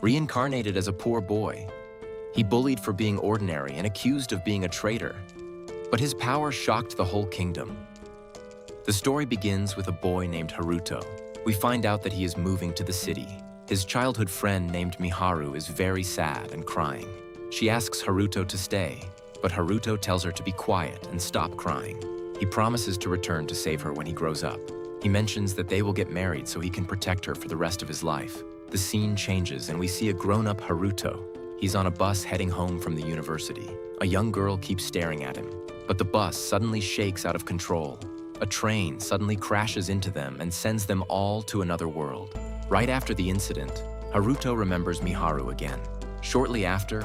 Reincarnated as a poor boy. He bullied for being ordinary and accused of being a traitor. But his power shocked the whole kingdom. The story begins with a boy named Haruto. We find out that he is moving to the city. His childhood friend named Miharu is very sad and crying. She asks Haruto to stay, but Haruto tells her to be quiet and stop crying. He promises to return to save her when he grows up. He mentions that they will get married so he can protect her for the rest of his life. The scene changes and we see a grown-up Haruto. He's on a bus heading home from the university. A young girl keeps staring at him, but the bus suddenly shakes out of control. A train suddenly crashes into them and sends them all to another world. Right after the incident, Haruto remembers Miharu again. Shortly after,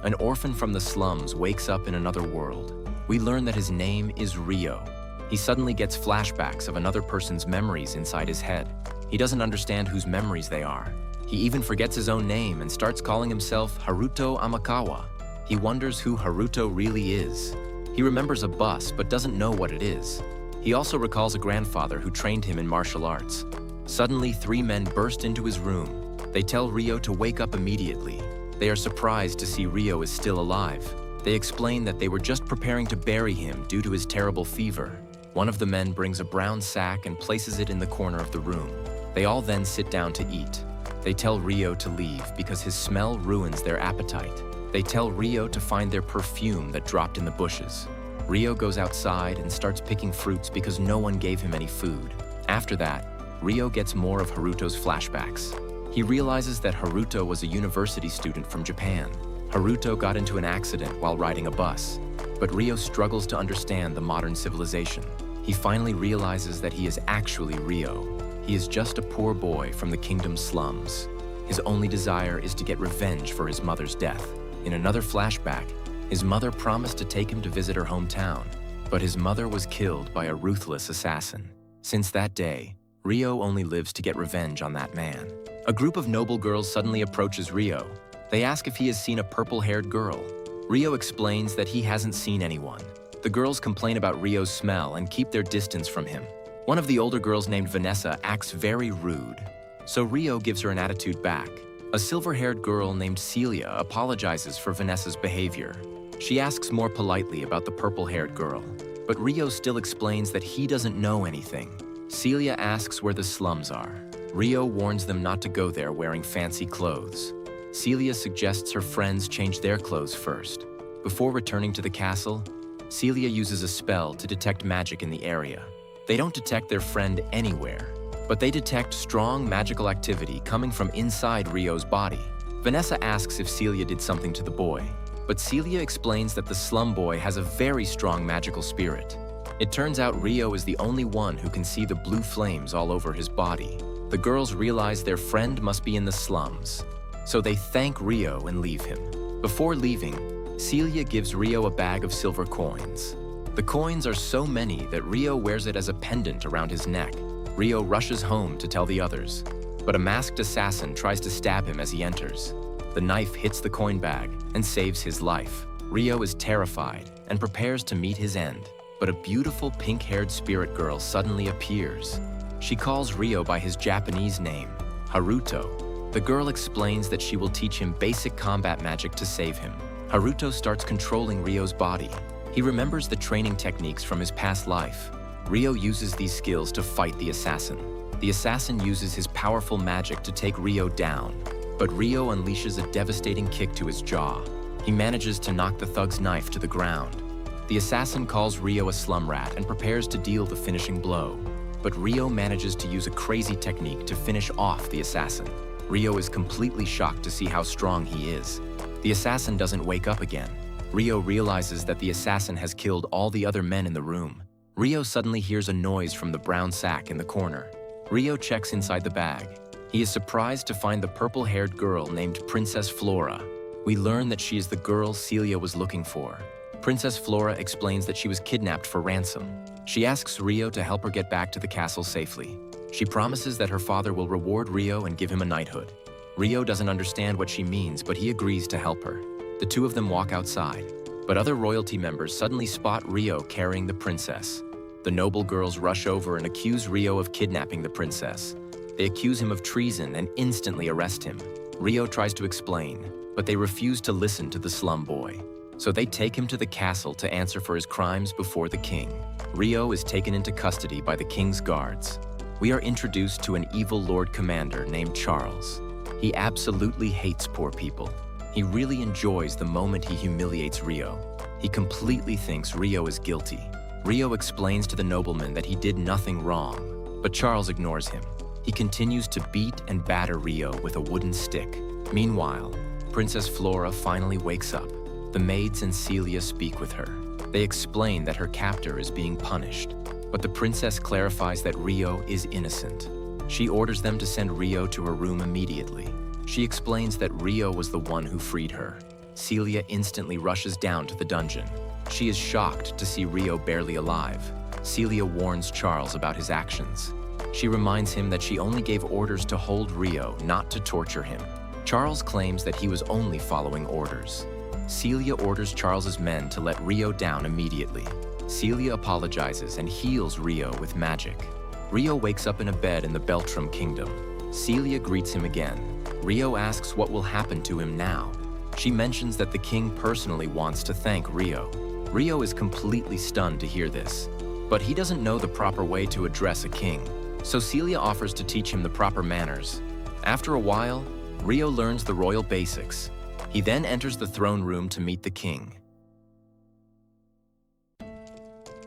an orphan from the slums wakes up in another world. We learn that his name is Ryo. He suddenly gets flashbacks of another person's memories inside his head. He doesn't understand whose memories they are. He even forgets his own name and starts calling himself Haruto Amakawa. He wonders who Haruto really is. He remembers a bus but doesn't know what it is. He also recalls a grandfather who trained him in martial arts. Suddenly, 3 men burst into his room. They tell Ryo to wake up immediately. They are surprised to see Ryo is still alive. They explain that they were just preparing to bury him due to his terrible fever. One of the men brings a brown sack and places it in the corner of the room. They all then sit down to eat. They tell Ryo to leave because his smell ruins their appetite. They tell Ryo to find their perfume that dropped in the bushes. Ryo goes outside and starts picking fruits because no one gave him any food. After that, Ryo gets more of Haruto's flashbacks. He realizes that Haruto was a university student from Japan. Haruto got into an accident while riding a bus, but Ryo struggles to understand the modern civilization. He finally realizes that he is actually Ryo. He is just a poor boy from the kingdom's slums. His only desire is to get revenge for his mother's death. In another flashback, his mother promised to take him to visit her hometown, but his mother was killed by a ruthless assassin. Since that day, Ryo only lives to get revenge on that man. A group of noble girls suddenly approaches Ryo. They ask if he has seen a purple-haired girl. Ryo explains that he hasn't seen anyone. The girls complain about Ryo's smell and keep their distance from him. One of the older girls named Vanessa acts very rude, so Ryo gives her an attitude back. A silver-haired girl named Celia apologizes for Vanessa's behavior. She asks more politely about the purple-haired girl, but Ryo still explains that he doesn't know anything. Celia asks where the slums are. Ryo warns them not to go there wearing fancy clothes. Celia suggests her friends change their clothes first. Before returning to the castle, Celia uses a spell to detect magic in the area. They don't detect their friend anywhere, but they detect strong magical activity coming from inside Ryo's body. Vanessa asks if Celia did something to the boy, but Celia explains that the slum boy has a very strong magical spirit. It turns out Ryo is the only one who can see the blue flames all over his body. The girls realize their friend must be in the slums, so they thank Ryo and leave him. Before leaving, Celia gives Ryo a bag of silver coins. The coins are so many that Ryo wears it as a pendant around his neck. Ryo rushes home to tell the others, but a masked assassin tries to stab him as he enters. The knife hits the coin bag and saves his life. Ryo is terrified and prepares to meet his end, but a beautiful pink-haired spirit girl suddenly appears. She calls Ryo by his Japanese name, Haruto. The girl explains that she will teach him basic combat magic to save him. Haruto starts controlling Ryo's body. He remembers the training techniques from his past life. Ryo uses these skills to fight the assassin. The assassin uses his powerful magic to take Ryo down, but Ryo unleashes a devastating kick to his jaw. He manages to knock the thug's knife to the ground. The assassin calls Ryo a slum rat and prepares to deal the finishing blow, but Ryo manages to use a crazy technique to finish off the assassin. Ryo is completely shocked to see how strong he is. The assassin doesn't wake up again. Ryo realizes that the assassin has killed all the other men in the room. Ryo suddenly hears a noise from the brown sack in the corner. Ryo checks inside the bag. He is surprised to find the purple-haired girl named Princess Flora. We learn that she is the girl Celia was looking for. Princess Flora explains that she was kidnapped for ransom. She asks Ryo to help her get back to the castle safely. She promises that her father will reward Ryo and give him a knighthood. Ryo doesn't understand what she means, but he agrees to help her. The two of them walk outside, but other royalty members suddenly spot Ryo carrying the princess. The noble girls rush over and accuse Ryo of kidnapping the princess. They accuse him of treason and instantly arrest him. Rio tries to explain, but they refuse to listen to the slum boy. So they take him to the castle to answer for his crimes before the king. Rio is taken into custody by the king's guards. We are introduced to an evil Lord Commander named Charles. He absolutely hates poor people. He really enjoys the moment he humiliates Rio. He completely thinks Rio is guilty. Rio explains to the nobleman that he did nothing wrong, but Charles ignores him. He continues to beat and batter Rio with a wooden stick. Meanwhile, Princess Flora finally wakes up. The maids and Celia speak with her. They explain that her captor is being punished, but the princess clarifies that Rio is innocent. She orders them to send Rio to her room immediately. She explains that Rio was the one who freed her. Celia instantly rushes down to the dungeon. She is shocked to see Rio barely alive. Celia warns Charles about his actions. She reminds him that she only gave orders to hold Rio, not to torture him. Charles claims that he was only following orders. Celia orders Charles's men to let Rio down immediately. Celia apologizes and heals Rio with magic. Rio wakes up in a bed in the Beltram kingdom. Celia greets him again. Rio asks what will happen to him now. She mentions that the king personally wants to thank Rio. Rio is completely stunned to hear this, but he doesn't know the proper way to address a king. So Celia offers to teach him the proper manners. After a while, Rio learns the royal basics. He then enters the throne room to meet the king.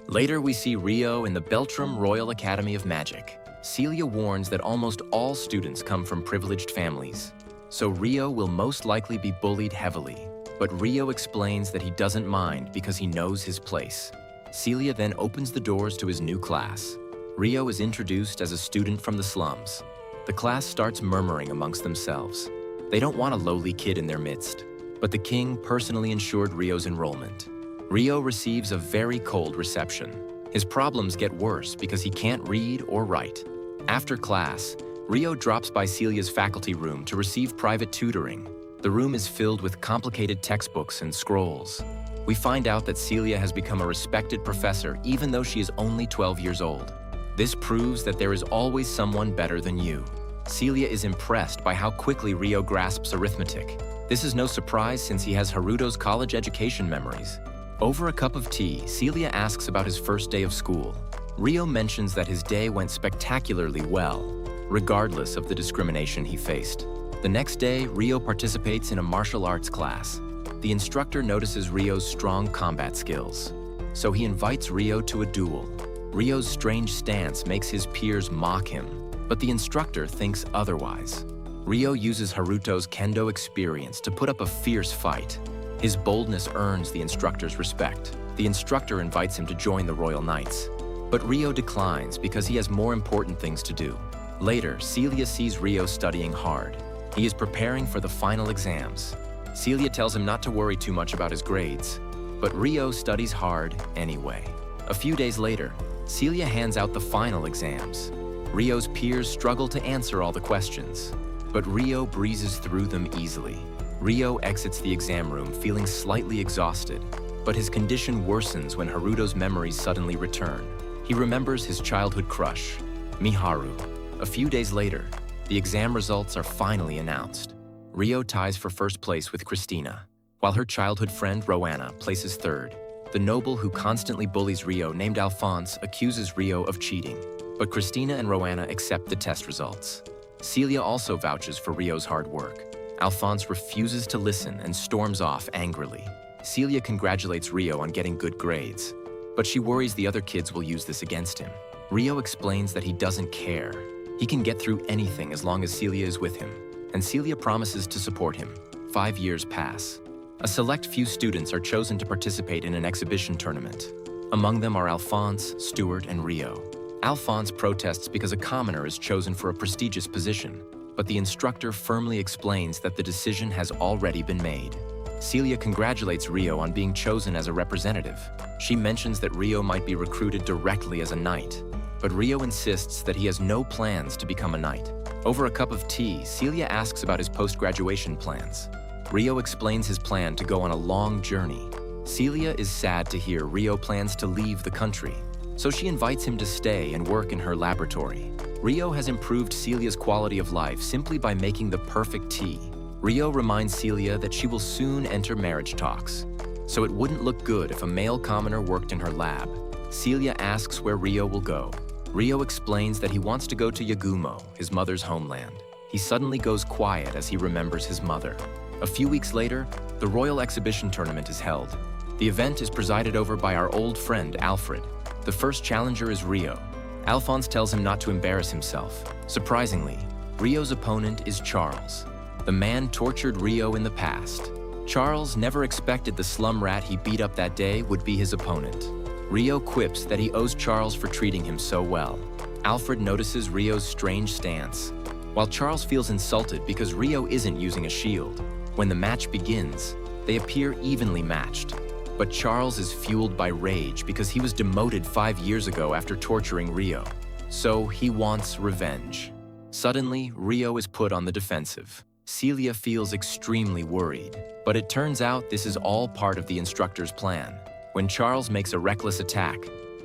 Later, we see Rio in the Beltram Royal Academy of Magic. Celia warns that almost all students come from privileged families, so Rio will most likely be bullied heavily. But Rio explains that he doesn't mind because he knows his place. Celia then opens the doors to his new class. Rio is introduced as a student from the slums. The class starts murmuring amongst themselves. They don't want a lowly kid in their midst, but the king personally ensured Rio's enrollment. Rio receives a very cold reception. His problems get worse because he can't read or write. After class, Rio drops by Celia's faculty room to receive private tutoring. The room is filled with complicated textbooks and scrolls. We find out that Celia has become a respected professor even though she is only 12 years old. This proves that there is always someone better than you. Celia is impressed by how quickly Rio grasps arithmetic. This is no surprise since he has Haruto's college education memories. Over a cup of tea, Celia asks about his first day of school. Rio mentions that his day went spectacularly well, regardless of the discrimination he faced. The next day, Rio participates in a martial arts class. The instructor notices Rio's strong combat skills, so he invites Rio to a duel. Rio's strange stance makes his peers mock him, but the instructor thinks otherwise. Rio uses Haruto's kendo experience to put up a fierce fight. His boldness earns the instructor's respect. The instructor invites him to join the Royal Knights, but Rio declines because he has more important things to do. Later, Celia sees Rio studying hard. He is preparing for the final exams. Celia tells him not to worry too much about his grades, but Rio studies hard anyway. A few days later, Celia hands out the final exams. Rio's peers struggle to answer all the questions, but Rio breezes through them easily. Rio exits the exam room feeling slightly exhausted, but his condition worsens when Haruto's memories suddenly return. He remembers his childhood crush, Miharu. A few days later, the exam results are finally announced. Rio ties for first place with Christina, while her childhood friend Roanna places third. The noble who constantly bullies Rio, named Alphonse, accuses Rio of cheating, but Christina and Roanna accept the test results. Celia also vouches for Rio's hard work. Alphonse refuses to listen and storms off angrily. Celia congratulates Rio on getting good grades, but she worries the other kids will use this against him. Rio explains that he doesn't care. He can get through anything as long as Celia is with him, and Celia promises to support him. 5 years pass. A select few students are chosen to participate in an exhibition tournament. Among them are Alphonse, Stuart, and Rio. Alphonse protests because a commoner is chosen for a prestigious position, but the instructor firmly explains that the decision has already been made. Celia congratulates Rio on being chosen as a representative. She mentions that Rio might be recruited directly as a knight, but Rio insists that he has no plans to become a knight. Over a cup of tea, Celia asks about his post-graduation plans. Rio explains his plan to go on a long journey. Celia is sad to hear Rio plans to leave the country, so she invites him to stay and work in her laboratory. Rio has improved Celia's quality of life simply by making the perfect tea. Rio reminds Celia that she will soon enter marriage talks, so it wouldn't look good if a male commoner worked in her lab. Celia asks where Rio will go. Rio explains that he wants to go to Yagumo, his mother's homeland. He suddenly goes quiet as he remembers his mother. A few weeks later, the Royal Exhibition Tournament is held. The event is presided over by our old friend, Alfred. The first challenger is Rio. Alphonse tells him not to embarrass himself. Surprisingly, Rio's opponent is Charles. The man tortured Rio in the past. Charles never expected the slum rat he beat up that day would be his opponent. Rio quips that he owes Charles for treating him so well. Alfred notices Rio's strange stance, while Charles feels insulted because Rio isn't using a shield. When the match begins, they appear evenly matched. But Charles is fueled by rage because he was demoted 5 years ago after torturing Rio. So he wants revenge. Suddenly, Rio is put on the defensive. Celia feels extremely worried, but it turns out this is all part of the instructor's plan. When Charles makes a reckless attack,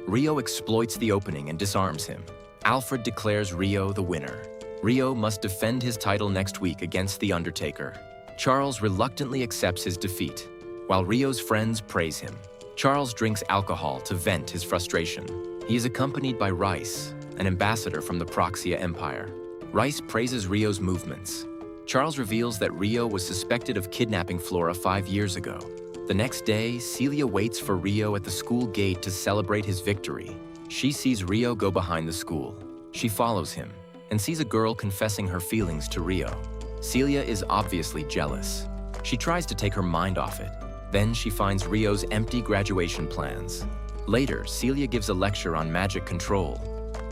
Rio exploits the opening and disarms him. Alfred declares Rio the winner. Rio must defend his title next week against The Undertaker. Charles reluctantly accepts his defeat, while Rio's friends praise him. Charles drinks alcohol to vent his frustration. He is accompanied by Rice, an ambassador from the Proxia Empire. Rice praises Rio's movements. Charles reveals that Rio was suspected of kidnapping Flora 5 years ago. The next day, Celia waits for Rio at the school gate to celebrate his victory. She sees Rio go behind the school. She follows him and sees a girl confessing her feelings to Rio. Celia is obviously jealous. She tries to take her mind off it. Then she finds Rio's empty graduation plans. Later, Celia gives a lecture on magic control.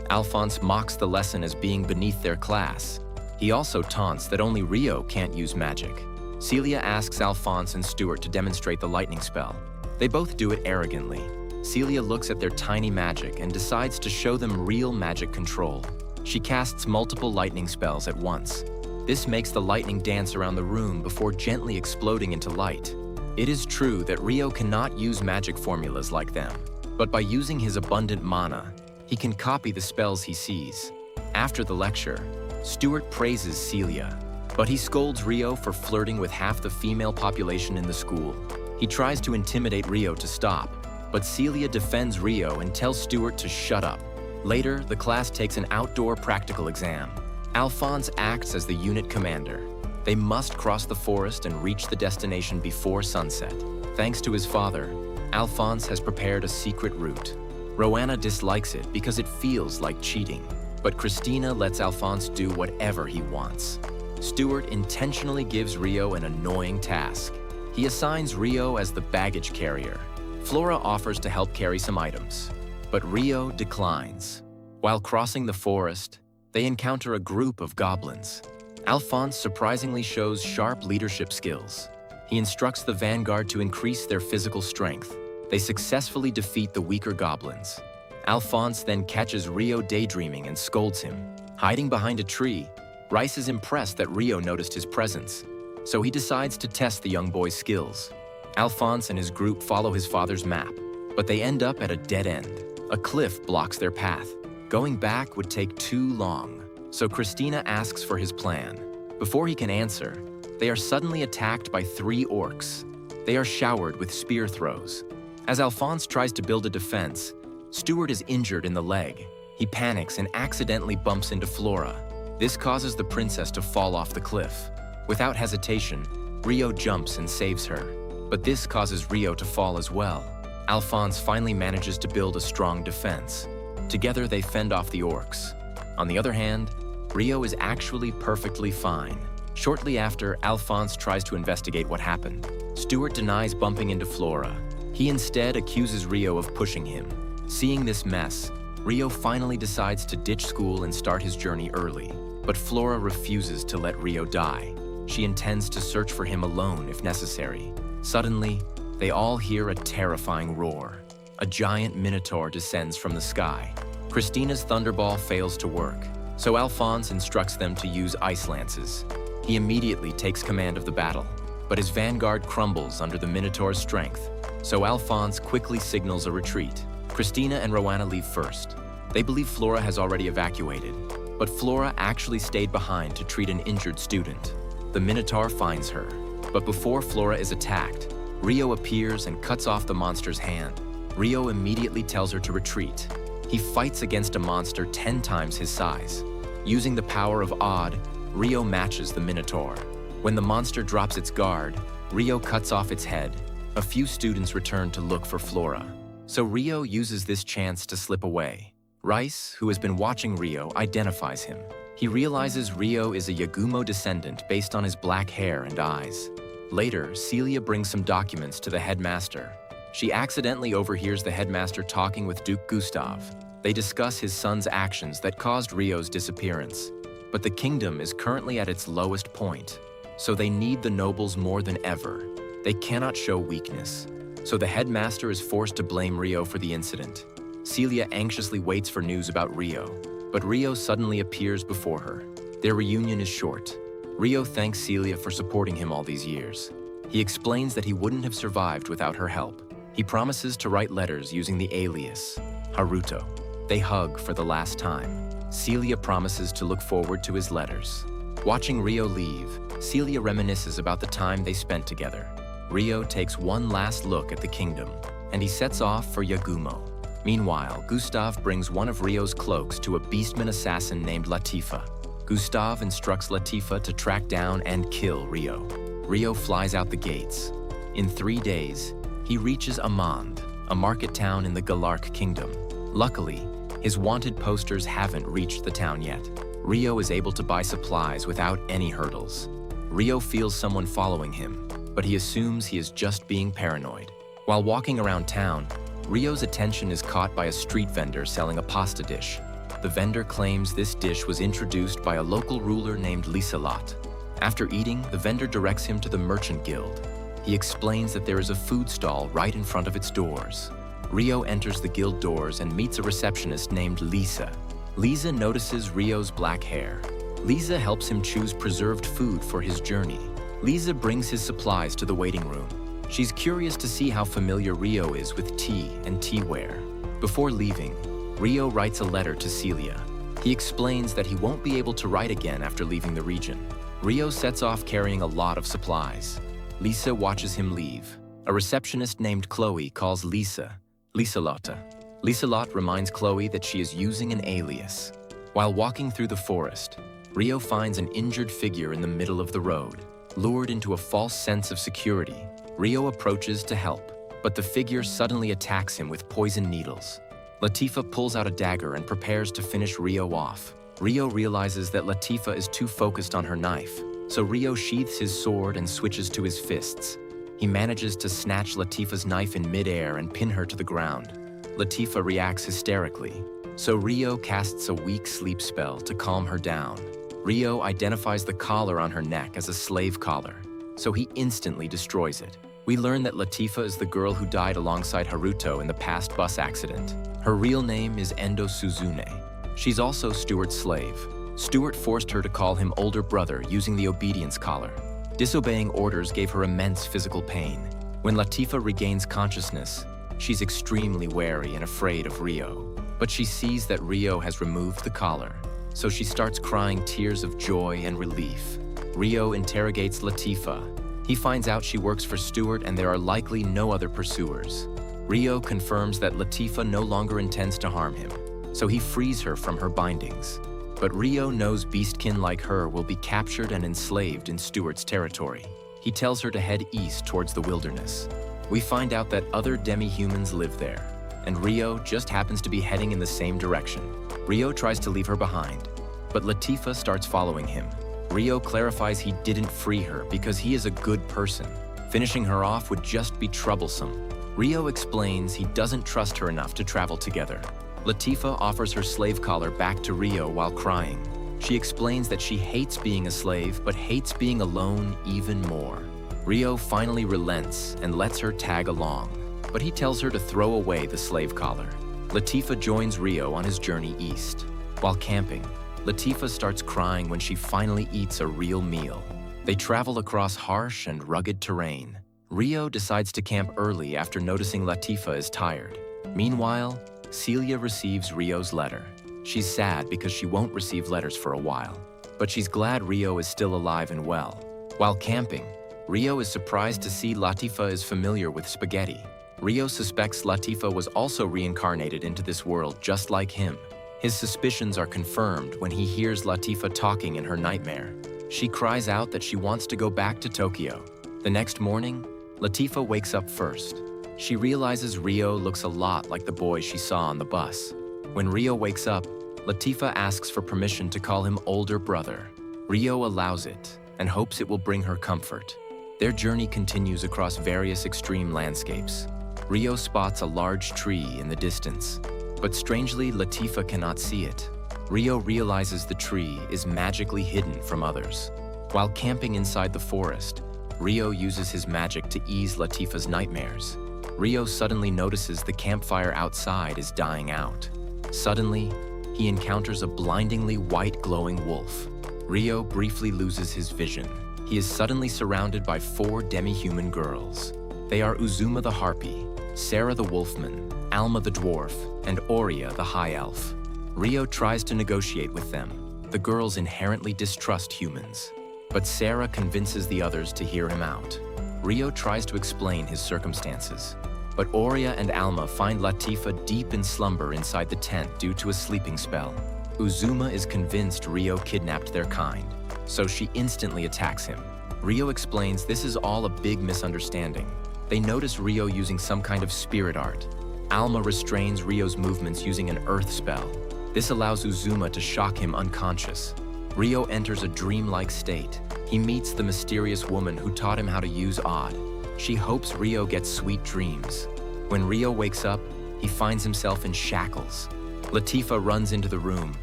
Alphonse mocks the lesson as being beneath their class. He also taunts that only Rio can't use magic. Celia asks Alphonse and Stuart to demonstrate the lightning spell. They both do it arrogantly. Celia looks at their tiny magic and decides to show them real magic control. She casts multiple lightning spells at once. This makes the lightning dance around the room before gently exploding into light. It is true that Rio cannot use magic formulas like them, but by using his abundant mana, he can copy the spells he sees. After the lecture, Stuart praises Celia, but he scolds Rio for flirting with half the female population in the school. He tries to intimidate Rio to stop, but Celia defends Rio and tells Stuart to shut up. Later, the class takes an outdoor practical exam. Alphonse acts as the unit commander. They must cross the forest and reach the destination before sunset. Thanks to his father, Alphonse has prepared a secret route. Roanna dislikes it because it feels like cheating, but Christina lets Alphonse do whatever he wants. Stuart intentionally gives Rio an annoying task. He assigns Rio as the baggage carrier. Flora offers to help carry some items, but Rio declines. While crossing the forest, they encounter a group of goblins. Alphonse surprisingly shows sharp leadership skills. He instructs the vanguard to increase their physical strength. They successfully defeat the weaker goblins. Alphonse then catches Rio daydreaming and scolds him. Hiding behind a tree, Rice is impressed that Rio noticed his presence, so he decides to test the young boy's skills. Alphonse and his group follow his father's map, but they end up at a dead end. A cliff blocks their path. Going back would take too long, so Christina asks for his plan. Before he can answer, they are suddenly attacked by 3 orcs. They are showered with spear throws. As Alphonse tries to build a defense, Stuart is injured in the leg. He panics and accidentally bumps into Flora. This causes the princess to fall off the cliff. Without hesitation, Rio jumps and saves her. But this causes Rio to fall as well. Alphonse finally manages to build a strong defense. Together they fend off the orcs. On the other hand, Rio is actually perfectly fine. Shortly after, Alphonse tries to investigate what happened. Stuart denies bumping into Flora. He instead accuses Rio of pushing him. Seeing this mess, Rio finally decides to ditch school and start his journey early. But Flora refuses to let Rio die. She intends to search for him alone if necessary. Suddenly, they all hear a terrifying roar. A giant minotaur descends from the sky. Christina's thunderball fails to work, so Alphonse instructs them to use ice lances. He immediately takes command of the battle, but his vanguard crumbles under the minotaur's strength, so Alphonse quickly signals a retreat. Christina and Roanna leave first. They believe Flora has already evacuated, but Flora actually stayed behind to treat an injured student. The Minotaur finds her, but before Flora is attacked, Rio appears and cuts off the monster's hand. Rio immediately tells her to retreat. He fights against a monster 10 times his size. Using the power of Odd, Rio matches the Minotaur. When the monster drops its guard, Rio cuts off its head. A few students return to look for Flora, so Rio uses this chance to slip away. Rice, who has been watching Rio, identifies him. He realizes Rio is a Yagumo descendant based on his black hair and eyes. Later, Celia brings some documents to the headmaster. She accidentally overhears the headmaster talking with Duke Gustav. They discuss his son's actions that caused Rio's disappearance. But the kingdom is currently at its lowest point, so they need the nobles more than ever. They cannot show weakness, so the headmaster is forced to blame Rio for the incident. Celia anxiously waits for news about Rio, but Rio suddenly appears before her. Their reunion is short. Rio thanks Celia for supporting him all these years. He explains that he wouldn't have survived without her help. He promises to write letters using the alias, Haruto. They hug for the last time. Celia promises to look forward to his letters. Watching Rio leave, Celia reminisces about the time they spent together. Rio takes one last look at the kingdom, and he sets off for Yagumo. Meanwhile, Gustav brings one of Rio's cloaks to a beastman assassin named Latifa. Gustav instructs Latifa to track down and kill Rio. Rio flies out the gates. In 3 days, he reaches Amand, a market town in the Galark kingdom. Luckily, his wanted posters haven't reached the town yet. Rio is able to buy supplies without any hurdles. Rio feels someone following him, but he assumes he is just being paranoid. While walking around town, Rio's attention is caught by a street vendor selling a pasta dish. The vendor claims this dish was introduced by a local ruler named Liselot. After eating, the vendor directs him to the Merchant Guild. He explains that there is a food stall right in front of its doors. Rio enters the guild doors and meets a receptionist named Lisa. Lisa notices Rio's black hair. Lisa helps him choose preserved food for his journey. Lisa brings his supplies to the waiting room. She's curious to see how familiar Rio is with tea and teaware. Before leaving, Rio writes a letter to Celia. He explains that he won't be able to write again after leaving the region. Rio sets off carrying a lot of supplies. Lisa watches him leave. A receptionist named Chloe calls Lisa Liselota. Liselot reminds Chloe that she is using an alias. While walking through the forest, Rio finds an injured figure in the middle of the road. Lured into a false sense of security, Rio approaches to help, but the figure suddenly attacks him with poison needles. Latifa pulls out a dagger and prepares to finish Rio off. Rio realizes that Latifa is too focused on her knife, so Rio sheaths his sword and switches to his fists. He manages to snatch Latifa's knife in midair and pin her to the ground. Latifa reacts hysterically, so Rio casts a weak sleep spell to calm her down. Rio identifies the collar on her neck as a slave collar, so he instantly destroys it. We learn that Latifa is the girl who died alongside Haruto in the past bus accident. Her real name is Endo Suzune. She's also Stuart's slave. Stuart forced her to call him older brother using the obedience collar. Disobeying orders gave her immense physical pain. When Latifa regains consciousness, she's extremely wary and afraid of Rio. But she sees that Rio has removed the collar, so she starts crying tears of joy and relief. Rio interrogates Latifa. He finds out she works for Stuart and there are likely no other pursuers. Rio confirms that Latifa no longer intends to harm him, so he frees her from her bindings. But Rio knows beastkin like her will be captured and enslaved in Stuart's territory. He tells her to head east towards the wilderness. We find out that other demi-humans live there, and Rio just happens to be heading in the same direction. Rio tries to leave her behind, but Latifa starts following him. Rio clarifies he didn't free her because he is a good person. Finishing her off would just be troublesome. Rio explains he doesn't trust her enough to travel together. Latifa offers her slave collar back to Rio while crying. She explains that she hates being a slave, but hates being alone even more. Rio finally relents and lets her tag along, but he tells her to throw away the slave collar. Latifa joins Rio on his journey east. While camping, Latifa starts crying when she finally eats a real meal. They travel across harsh and rugged terrain. Rio decides to camp early after noticing Latifa is tired. Meanwhile, Celia receives Rio's letter. She's sad because she won't receive letters for a while, but she's glad Rio is still alive and well. While camping, Rio is surprised to see Latifa is familiar with spaghetti. Rio suspects Latifa was also reincarnated into this world just like him. His suspicions are confirmed when he hears Latifa talking in her nightmare. She cries out that she wants to go back to Tokyo. The next morning, Latifa wakes up first. She realizes Rio looks a lot like the boy she saw on the bus. When Rio wakes up, Latifa asks for permission to call him older brother. Rio allows it and hopes it will bring her comfort. Their journey continues across various extreme landscapes. Rio spots a large tree in the distance, but strangely, Latifa cannot see it. Rio realizes the tree is magically hidden from others. While camping inside the forest, Rio uses his magic to ease Latifa's nightmares. Rio suddenly notices the campfire outside is dying out. Suddenly, he encounters a blindingly white glowing wolf. Rio briefly loses his vision. He is suddenly surrounded by 4 demi-human girls. They are Uzuma the Harpy, Sarah the Wolfman, Alma the Dwarf, and Aurea the High Elf. Rio tries to negotiate with them. The girls inherently distrust humans, but Sarah convinces the others to hear him out. Rio tries to explain his circumstances, but Aurea and Alma find Latifa deep in slumber inside the tent due to a sleeping spell. Uzuma is convinced Rio kidnapped their kind, so she instantly attacks him. Rio explains this is all a big misunderstanding. They notice Rio using some kind of spirit art. Alma restrains Rio's movements using an earth spell. This allows Uzuma to shock him unconscious. Rio enters a dreamlike state. He meets the mysterious woman who taught him how to use Odd. She hopes Rio gets sweet dreams. When Rio wakes up, he finds himself in shackles. Latifa runs into the room.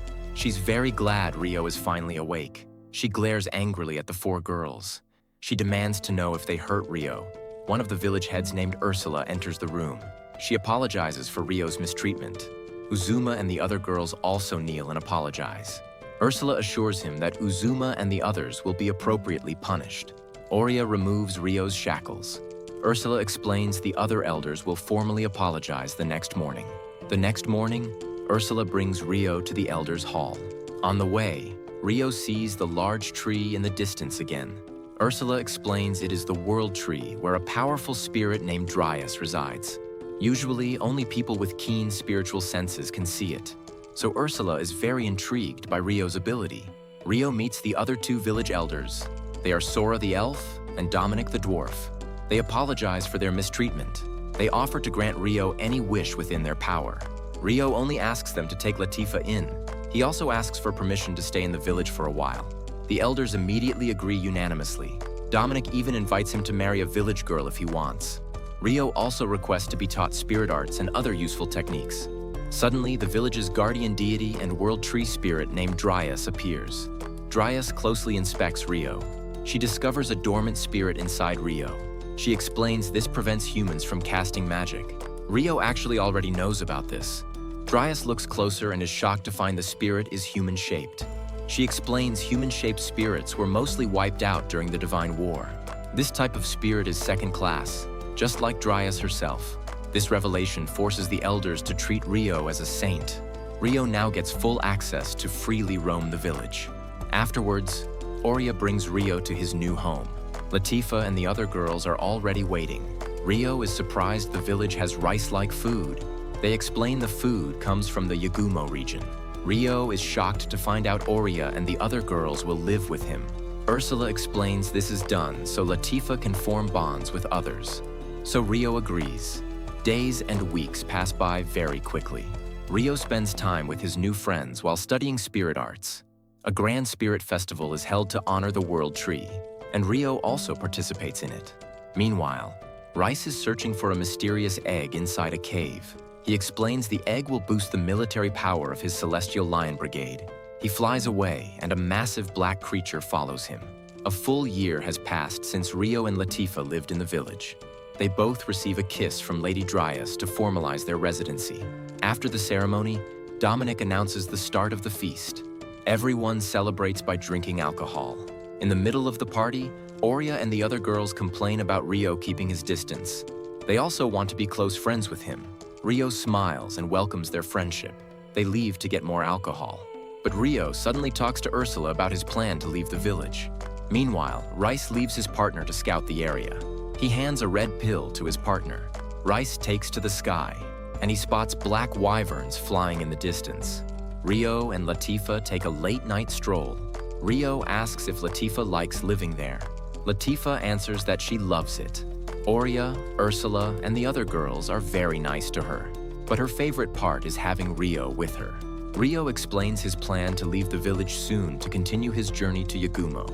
She's very glad Rio is finally awake. She glares angrily at the 4 girls. She demands to know if they hurt Rio. One of the village heads named Ursula enters the room. She apologizes for Rio's mistreatment. Uzuma and the other girls also kneel and apologize. Ursula assures him that Uzuma and the others will be appropriately punished. Aurea removes Rio's shackles. Ursula explains the other elders will formally apologize the next morning. The next morning, Ursula brings Rio to the elders' hall. On the way, Rio sees the large tree in the distance again. Ursula explains it is the world tree where a powerful spirit named Dryas resides. Usually, only people with keen spiritual senses can see it. So Ursula is very intrigued by Rio's ability. Rio meets the other 2 village elders. They are Sora the elf and Dominic the dwarf. They apologize for their mistreatment. They offer to grant Rio any wish within their power. Rio only asks them to take Latifa in. He also asks for permission to stay in the village for a while. The elders immediately agree unanimously. Dominic even invites him to marry a village girl if he wants. Rio also requests to be taught spirit arts and other useful techniques. Suddenly, the village's guardian deity and world tree spirit named Dryas appears. Dryas closely inspects Rio. She discovers a dormant spirit inside Rio. She explains this prevents humans from casting magic. Rio actually already knows about this. Dryas looks closer and is shocked to find the spirit is human-shaped. She explains human-shaped spirits were mostly wiped out during the Divine War. This type of spirit is second class, just like Dryas herself. This revelation forces the elders to treat Rio as a saint. Rio now gets full access to freely roam the village. Afterwards, Aurea brings Rio to his new home. Latifa and the other girls are already waiting. Rio is surprised the village has rice-like food. They explain the food comes from the Yagumo region. Rio is shocked to find out Aurea and the other girls will live with him. Ursula explains this is done so Latifa can form bonds with others. So Rio agrees. Days and weeks pass by very quickly. Rio spends time with his new friends while studying spirit arts. A grand spirit festival is held to honor the world tree, and Rio also participates in it. Meanwhile, Rice is searching for a mysterious egg inside a cave. He explains the egg will boost the military power of his Celestial Lion Brigade. He flies away, and a massive black creature follows him. A full year has passed since Rio and Latifa lived in the village. They both receive a kiss from Lady Dryas to formalize their residency. After the ceremony, Dominic announces the start of the feast. Everyone celebrates by drinking alcohol. In the middle of the party, Aurea and the other girls complain about Rio keeping his distance. They also want to be close friends with him. Rio smiles and welcomes their friendship. They leave to get more alcohol. But Rio suddenly talks to Ursula about his plan to leave the village. Meanwhile, Rice leaves his partner to scout the area. He hands a red pill to his partner. Rice takes to the sky, and he spots black wyverns flying in the distance. Rio and Latifah take a late-night stroll. Rio asks if Latifah likes living there. Latifah answers that she loves it. Aurea, Ursula, and the other girls are very nice to her, but her favorite part is having Rio with her. Rio explains his plan to leave the village soon to continue his journey to Yagumo.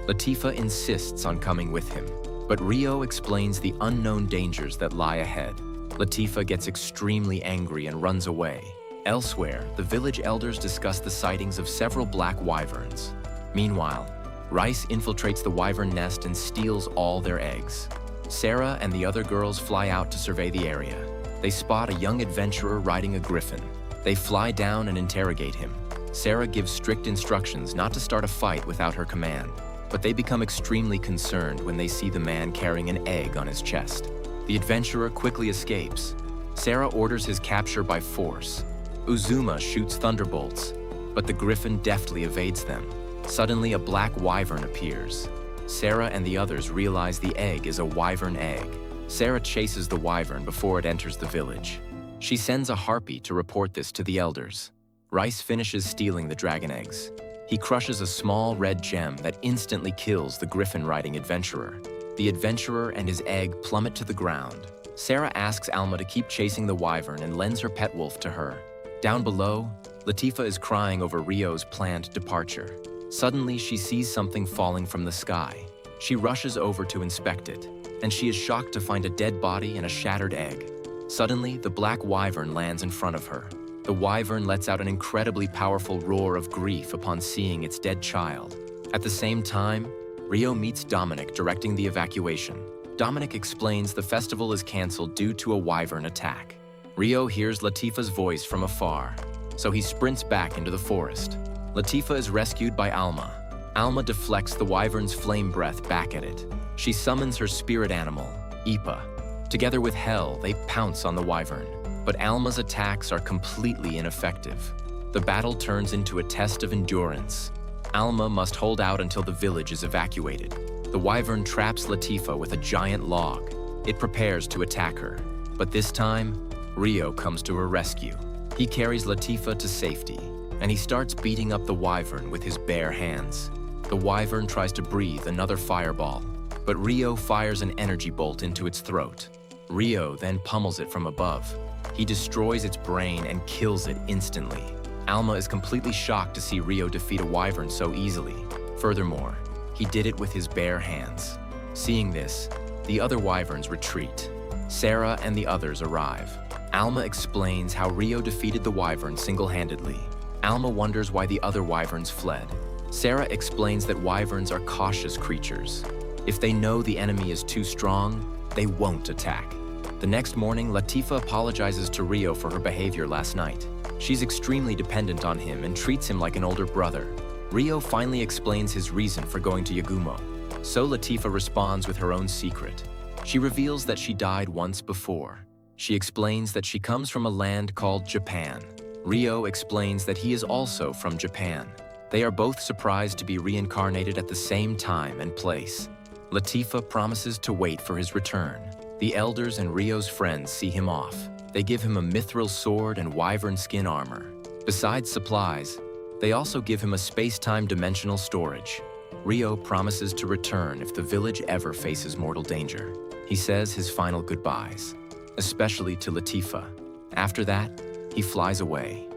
Latifah insists on coming with him, but Rio explains the unknown dangers that lie ahead. Latifah gets extremely angry and runs away. Elsewhere, the village elders discuss the sightings of several black wyverns. Meanwhile, Rice infiltrates the wyvern nest and steals all their eggs. Sarah and the other girls fly out to survey the area. They spot a young adventurer riding a griffin. They fly down and interrogate him. Sarah gives strict instructions not to start a fight without her command, but they become extremely concerned when they see the man carrying an egg on his chest. The adventurer quickly escapes. Sarah orders his capture by force. Uzuma shoots thunderbolts, but the griffin deftly evades them. Suddenly, a black wyvern appears. Sarah and the others realize the egg is a wyvern egg. Sarah chases the wyvern before it enters the village. She sends a harpy to report this to the elders. Rice finishes stealing the dragon eggs. He crushes a small red gem that instantly kills the griffin-riding adventurer. The adventurer and his egg plummet to the ground. Sarah asks Alma to keep chasing the wyvern and lends her pet wolf to her. Down below, Latifah is crying over Rio's planned departure. Suddenly, she sees something falling from the sky. She rushes over to inspect it, and she is shocked to find a dead body and a shattered egg. Suddenly, the black wyvern lands in front of her. The wyvern lets out an incredibly powerful roar of grief upon seeing its dead child. At the same time, Rio meets Dominic directing the evacuation. Dominic explains the festival is canceled due to a wyvern attack. Rio hears Latifah's voice from afar, so he sprints back into the forest. Latifah is rescued by Alma. Alma deflects the wyvern's flame breath back at it. She summons her spirit animal, Ipa. Together with Hel, they pounce on the wyvern, but Alma's attacks are completely ineffective. The battle turns into a test of endurance. Alma must hold out until the village is evacuated. The wyvern traps Latifah with a giant log. It prepares to attack her, but this time, Rio comes to her rescue. He carries Latifah to safety, and he starts beating up the wyvern with his bare hands. The wyvern tries to breathe another fireball, but Rio fires an energy bolt into its throat. Rio then pummels it from above. He destroys its brain and kills it instantly. Alma is completely shocked to see Rio defeat a wyvern so easily. Furthermore, he did it with his bare hands. Seeing this, the other wyverns retreat. Sarah and the others arrive. Alma explains how Rio defeated the wyvern single-handedly. Alma wonders why the other wyverns fled. Sarah explains that wyverns are cautious creatures. If they know the enemy is too strong, they won't attack. The next morning, Latifah apologizes to Rio for her behavior last night. She's extremely dependent on him and treats him like an older brother. Rio finally explains his reason for going to Yagumo. So Latifah responds with her own secret. She reveals that she died once before. She explains that she comes from a land called Japan. Rio explains that he is also from Japan. They are both surprised to be reincarnated at the same time and place. Latifah promises to wait for his return. The elders and Rio's friends see him off. They give him a mithril sword and wyvern skin armor. Besides supplies, they also give him a space-time dimensional storage. Rio promises to return if the village ever faces mortal danger. He says his final goodbyes, especially to Latifah. After that, he flies away.